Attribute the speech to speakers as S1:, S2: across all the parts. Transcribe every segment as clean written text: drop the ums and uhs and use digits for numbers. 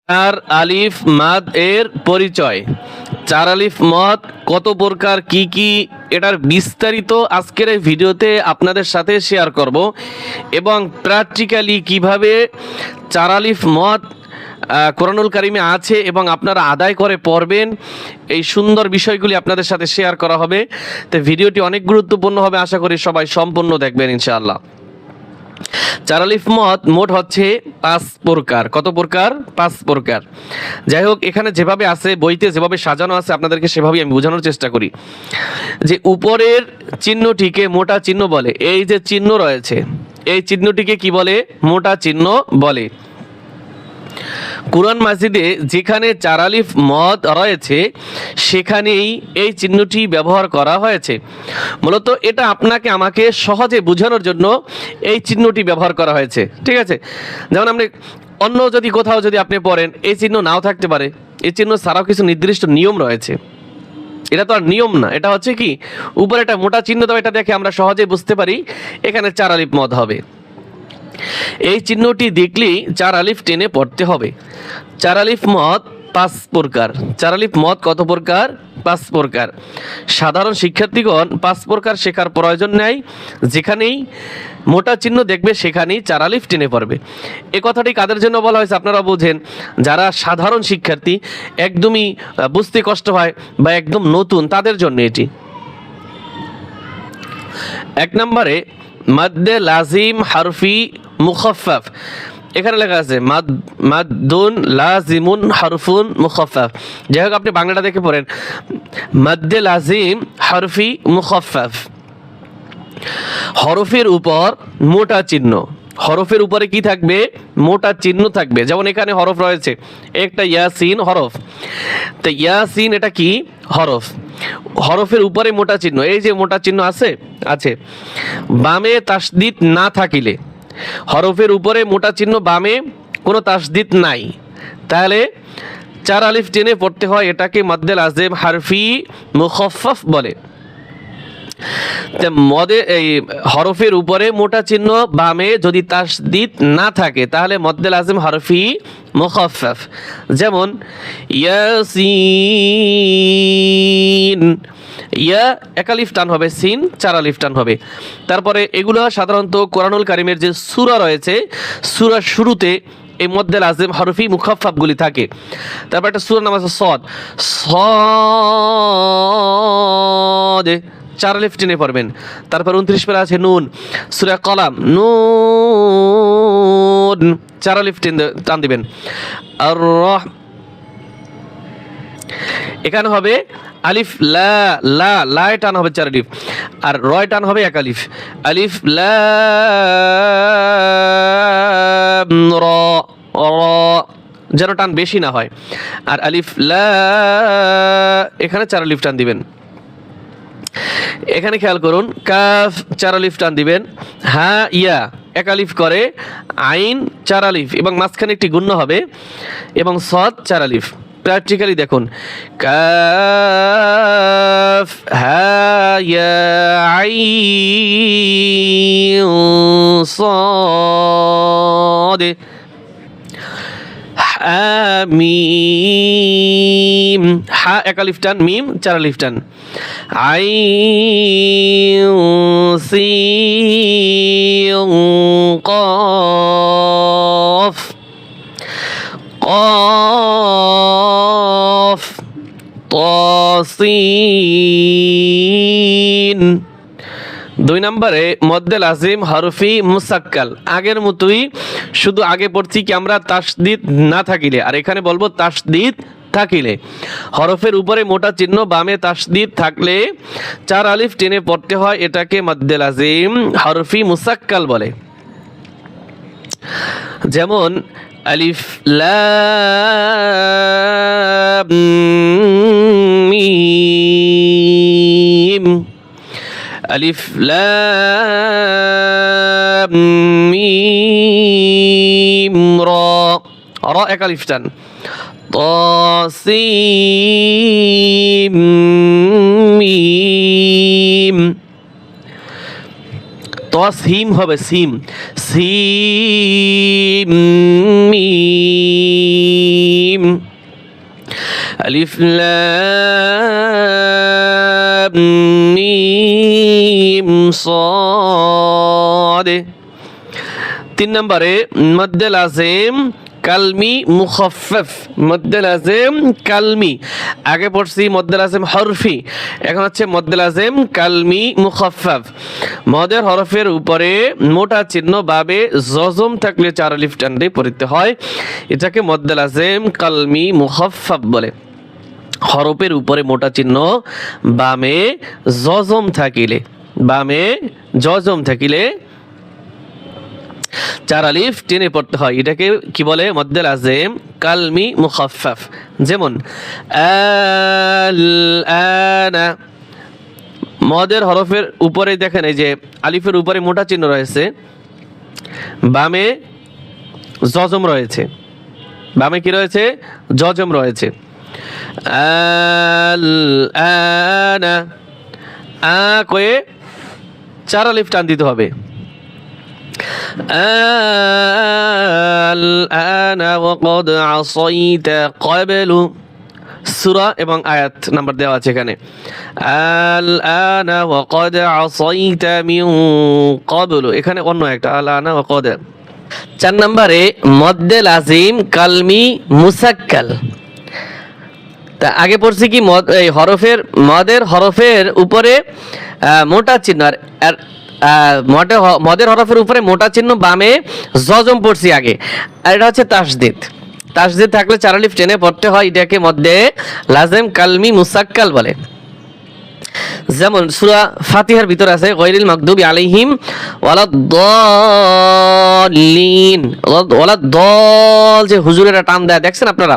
S1: চার আলিফ মাদ এর পরিচয়। চার আলিফ মদ কত প্রকার, কি কি, এটার বিস্তারিত আজকের এই ভিডিওতে আপনাদের সাথে শেয়ার করব এবং প্র্যাকটিক্যালি কিভাবে চার আলিফ মদ কোরআনুল কারিমে আছে এবং আপনারা আদায় করে পড়বেন, এই সুন্দর বিষয়গুলি আপনাদের সাথে শেয়ার করা হবে। তো ভিডিওটি অনেক গুরুত্বপূর্ণ হবে, আশা করি সবাই সম্পূর্ণ দেখবেন ইনশাআল্লাহ। চার আলিফ মদ মোট হচ্ছে 5 প্রকার। কত প্রকার? 5 প্রকার। যাই হোক, এখানে যেভাবে আছে বইতে যেভাবে সাজানো আছে আপনাদেরকে সেভাবেই আমি বোঝানোর চেষ্টা করি। যে উপরের চিহ্নটিকে মোটা চিহ্ন বলে। এই যে চিহ্ন রয়েছে, এই চিহ্নটিকে কি বলে? মোটা চিহ্ন বলে। কুরআন মাজিদে যেখানে চার আলিফ মদ রয়েছে সেখানেই এই চিহ্নটি ব্যবহার করা হয়েছে। মূলত এটা আপনাকে আমাকে সহজে বোঝানোর জন্য এই চিহ্নটি ব্যবহার করা হয়েছে, ঠিক আছে? যেমন আপনি অন্য যদি কোথাও যদি আপনি পড়েন, এই চিহ্ন নাও থাকতে পারে। এই চিহ্ন ছাড়াও কিছু নির্দিষ্ট নিয়ম রয়েছে। এটা তো আর নিয়ম না, এটা হচ্ছে কি উপরে একটা মোটা চিহ্ন দেওয়া, এটা দেখে আমরা সহজে বুঝতে পারি এখানে চার আলিফ মদ হবে। এই চিহ্নটি দেখলেই চার আলিফ টেনে পড়তে হবে। চার আলিফ মদ 5 প্রকার। চার আলিফ মদ কত প্রকার? 5 প্রকার। সাধারণ শিক্ষার্থীগণ 5 প্রকার শেখার প্রয়োজন নেই। যেখানেই মোটা চিহ্ন দেখবে সেখানেই চার আলিফ টেনে পড়বে। এ কথাটি কাদের জন্য বলা হয়েছে আপনারা বোঝেন? যারা সাধারণ শিক্ষার্থী, একদমই বুঝতে কষ্ট হয় বা একদম নতুন, তাদের জন্য এটি। 1 নম্বরে মাদ্দে লাজিম হারফি মুখাফফাফ। এখানে লেখা আছে মাদ্দুন লাজিমুন হারফুন মুখাফফাফ। যাই হোক, আপনি বাংলাটা দেখে পড়েন। মাদ্দে লাজিম হারফি মুখাফফাফ, হরফের উপর মোটা চিহ্ন। হরফের উপরে কি থাকবে? মোটা চিহ্ন থাকবে। যেমন এখানে হরফ রয়েছে, একটা ইয়াসিন হরফ। তো ইয়াসিন এটা কি? হরফ। হরফের উপরে মোটা চিহ্ন, এই যে মোটা চিহ্ন আছে, আছে। বামে তাসদিদ না থাকিলে, হরফের উপরে মোটা চিহ্ন, বামে কোনো তাসদিদ নাই, তাহলে চার আলিফ টেনে পড়তে হয়। এটাকে মাদ্দে লাজিম হারফি মুখাফফাফ বলে। মদে এই হরফের উপরে মোটা চিহ্ন, বামে যদি তাসদিদ না থাকে তাহলে মদ্দে লাজিম হরফি মুখাফফাফ। যেমন ইয়াসিন, ইয়া এক আলিফ টান হবে, সিন চার আলিফ টান হবে। তারপরে এগুলো সাধারণত কোরআনুল কারিমের যে সূরা রয়েছে, সূরার শুরুতে এই মদ্দে লাজিম হরফি মুখাফফাফগুলি থাকে। তারপর একটা সূরার নাম আছে সদ। সদ চার আলিফ টেনে পড়বেন। তারপর 29 পারা আছে নুন, সূরা কলাম, নুন চার আলিফ টান দিবেন। আর এখানে হবে আলিফ লা, লা লায় টান হবে 4 আলিফ, আর রয় টান হবে 1 আলিফ। আলিফ লাম র, র যেন টান বেশি না হয়। আর আলিফ লা, এখানে 4 আলিফ টান দিবেন। এখানে খেয়াল করুন, কাফ 4 আলিফ টান দিবেন। হা ইয়া 1 আলিফ করে, আইন 4 আলিফ এবং মাঝখানে একটি গুণ্য হবে, এবং সদ 4 আলিফ। প্র্যাকটিক্যালি দেখুন, কাফ হা ইয়া আইন সদ, মিম, হা 1 আলিফ টান, মিম 4 আলিফ টান। আইন সিন কফ, কফ তসিন। 2 নম্বরে মদ্দে লাজিম হরফি মুসাক্কাল। আগের মতোই, শুধু আগে পড়ছি কি আমরা তাসদিদ না থাকিলে, আর এখানে বলবো তাসদিদ থাকিলে। হরফের উপরে মোটা চিহ্ন, বামে তাসদিদ থাকলে 4 আলিফ টেনে পড়তে হয়। এটাকে মদ্দে লাজিম হরফি মুসাক্কাল বলে। যেমন আলিফ লাম মিম, আলিফ লাম মিম র, র 1 আলিফ টান। তাসিম মিম, তসহিম হবে সিম, সিম মিম আলিফ লাম মিম সাদ। 3 নম্বরে মদ্দে লাজিম কালমি মুখাফফাফ, মদ্দে লাজিম কালমি। আগে পড়ছি মদ্দে লাজিম হরফি, এখন হচ্ছে মদ্দে লাজিম কালমি মুখাফফাফ। মদের হরফের উপরে মোটা চিহ্ন বাবে জজম থাকলে 4 আলিফ টান দিয়ে পড়তে হয়, এটাকে মদ্দে লাজিম কালমি মুখাফফাফ বলে। হরফের উপরে মোটা চিহ্ন বামে জজম থাকিলে, বামে জজম থাকিলে 4 আলিফ টেনে পড়তে হয়, এটাকে কি বলে? মদ্দে লাজিম কালমি মুখাফফাফ। যেমন আল-আনা, মদের হরফের উপরে দেখেন এই যে আলিফের উপরে মোটা চিহ্ন রয়েছে, বামে জজম রয়েছে, বামে কি রয়েছে? জজম রয়েছে। আল-আনা, আ কয়ে 4 আলিফ টান দিতে হবে। আল-আনা ওয়াকাদ আসাইতা ক্বাবলু, সূরা এবং আয়াত নাম্বার দেওয়া আছে এখানে। আল-আনা ওয়াকাদ আসাইতা মিন ক্বাবলু, এখানে অন্য একটা আল-আনা ওয়াকাদ। 4 নম্বরে মদ্দে লাজিম কালমি মুসাক্কাল। তা আগে পড়ছি কি এই হরফের মদের হরফের উপরে মোটা চিহ্ন, আর মদের হরফের উপরে মোটা চিহ্ন বামে জজম পড়ছি আগে, আর এটা হচ্ছে তাসদিদ। তাসদিদ থাকলে 4 আলিফ টেনে পড়তে হয়, এটাকে মদ্দে লাজিম কালমি মুসাক্কাল বলে। যেমন সূরা ফাতিহার ভিতর আছে গায়রিল মাগদুবি আলাইহিম ওয়ালাদ-দাল্লিন, ওয়ালাদ-দল যে হুজুরেরা টান দেয় দেখছেন আপনারা,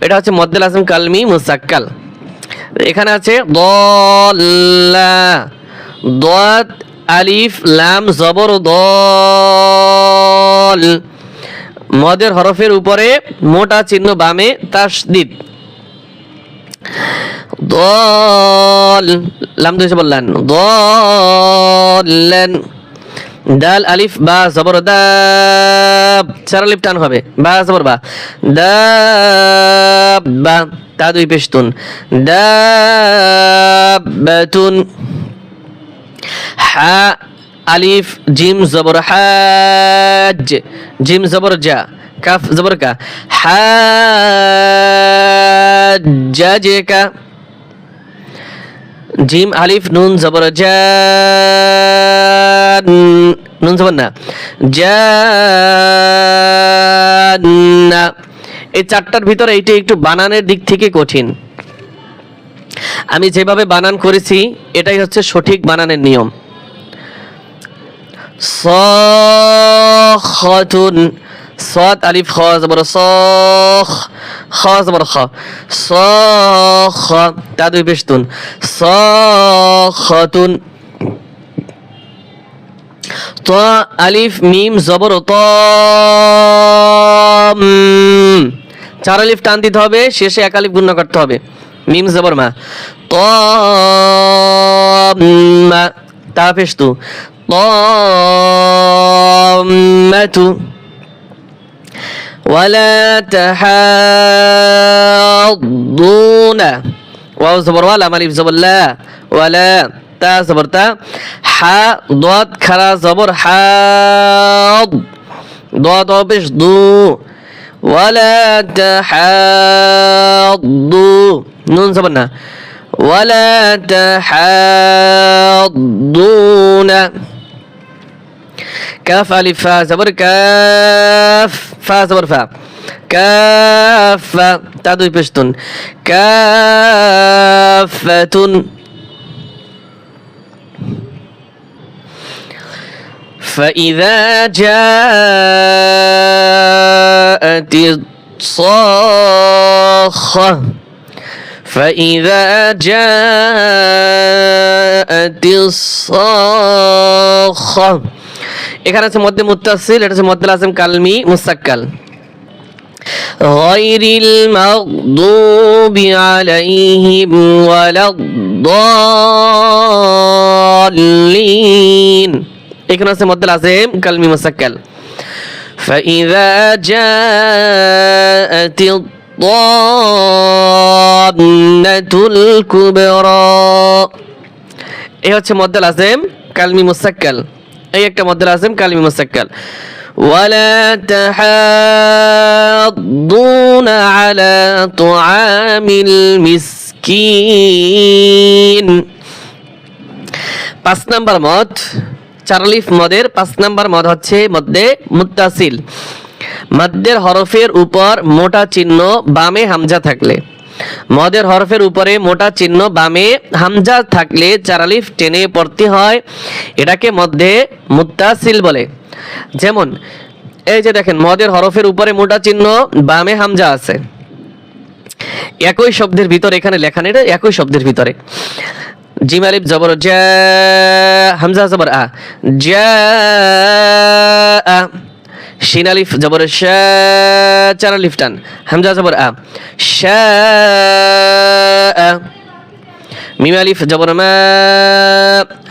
S1: এটা হচ্ছে মদ্দে লাজিম কালমি মুসাক্কাল। এখানে আছে দল্লা, দাদ আলিফ লাম জবর দল, মদের হরফের উপরে মোটা চিহ্ন বামে তাসদিদ। দল লাম দুই বললেন দলেন। দাল আলিফ বা জবর দাব, 4 আলিফ টান হবে, বা জবর বা, দাব্বা, তা 2 পেশতুন, দাব্বাতুন। হা আলিফ জিম জবর হাজ, জিম জবর জা, কাফ জবর কা, হাজ্জাজকা। জিম আলিফ নুন জবর জান, নুন জবর না, জান্না। এই 4টার ভিতরে এইটা একটু বানানের দিক থেকে কঠিন, আমি যেভাবে বানান করেছি এটাই হচ্ছে সঠিক বানানের নিয়ম। সাখাতুন, সাদ আলিফ খ জবর সখ, খ জবর খ, সখ, তা 2 পেশতুন, সাখাতুন। ত আলিফ মিম জবর ত, 4 আলিফ টান দিতে হবে, শেষে 1 আলিফ গুণনা করতে হবে। মিম জবর মা, ত মা, তা পেশতু, তাম্মাতু। ওয়ালা তাহাদ্দুনা, ওয়াও জবর ওয়া, লাম আলিফ জবর লা, ওয়ালা, তা জবর তা, হা দাদ খারা জবর হাদ, দাদ পেশ দু, ওয়ালা তাহাদ্দু, নুন জবর না, ওয়ালা তাহাদ্দুনা। কাফ আলিফ ফা জবর কাফ, ফা জবর ফা, কাফা, তা 2 পেশতুন, কাফাতুন। فإذا جاءت الصاخة، فإذا جاءت الصاخة। এখানে আছে মধ্যে মুত্তাসিল, এটা হচ্ছে মধ্যে লাজিম কালমি মুসাক্কাল। গায়রিল মাগদুবি আলাইহিম ওয়ালাদ-দাল্লিন, এখানে আছে মদ্দে লাজিম কালমি মুসাক্কাল। فإذا جاءت الطامة الكبرى এই হচ্ছে মদ্দে লাজিম কালমি মুসাক্কাল। এই একটা মদ্দে লাজিম কালমি মুসাক্কাল। ولا تحاضون على طعام المسكين 5 নাম্বার মদ, 4 আলিফ মদের 5 নাম্বার মদ হচ্ছে মদ্দে মুত্তাসিল। মদ্দের হরফের উপর মোটা চিহ্ন বামে হামজা থাকলে, মদের হরফের উপরে মোটা চিহ্ন বামে হামজা থাকলে 4 আলিফ টেনে পড়তে হয়, এটাকে মদ্দে মুত্তাসিল বলে। যেমন এই যে দেখেন মদের হরফের উপরে মোটা চিহ্ন বামে হামজা আছে, একই শব্দের ভিতরে এখানে লেখা নেই, এটা একই শব্দের ভিতরে। জিম আলিফ জবর জা, হামজা জবর আ, জা আ। শিন আলিফ জবর শা, 4 আলিফ টান, হামজা জবর আ, শা আ। মিম আলিফ জবর মা,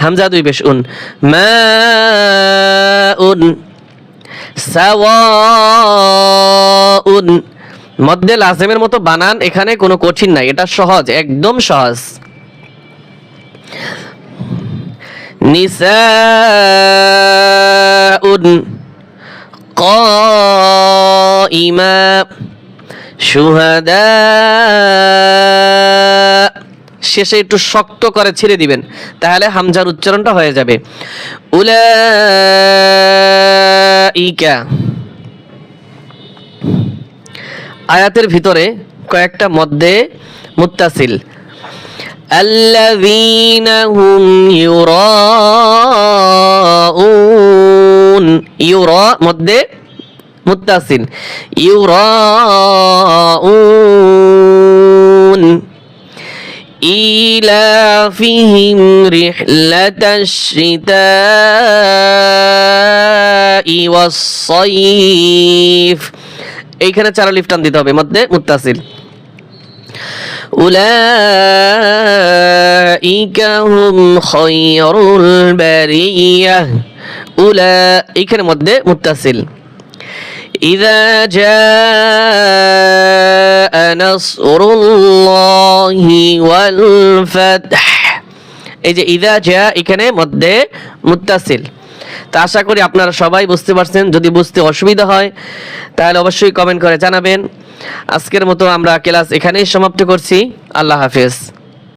S1: হামজা 2 পেশ উন, মা উন। সাওয়াউন মদ্দে লাজিমের মতো বানান এখানে কোনো কঠিন নাই, এটা সহজ, একদম সহজ। নিসাউন কাইমা শুহাদা, শেষে একটু শক্ত করে ছেড়ে দিবেন, তাহলে হামজার উচ্চারণটা হয়ে যাবে। উলাইকা আয়াতের ভিতরে কয়েকটা মদ্দে মুত্তাসিল। আল্লাযীনা হুম ইউরাউন, ইউরা মদ্দে মুত্তাসিল, ইউরাউন। إيلافهم رحلة الشتاء والصيف এইখানে 4 আলিফ টান দিতে হবে, মধ্যে মুত্তাসিল। উলাইকা হুম খায়রুল বারিয়াহ, এইখানে মধ্যে মুত্তাসিল। إذا جاء نصر الله والفتح, এই যে ইদা জা এখানে মধ্যে মুত্তাসিল। তা আশা করি আপনারা সবাই বুঝতে পারছেন। যদি বুঝতে অসুবিধা হয় তাহলে অবশ্যই কমেন্ট করে জানাবেন। আজকের মতো আমরা ক্লাস এখানেই সমাপ্ত করছি। আল্লাহ হাফেজ।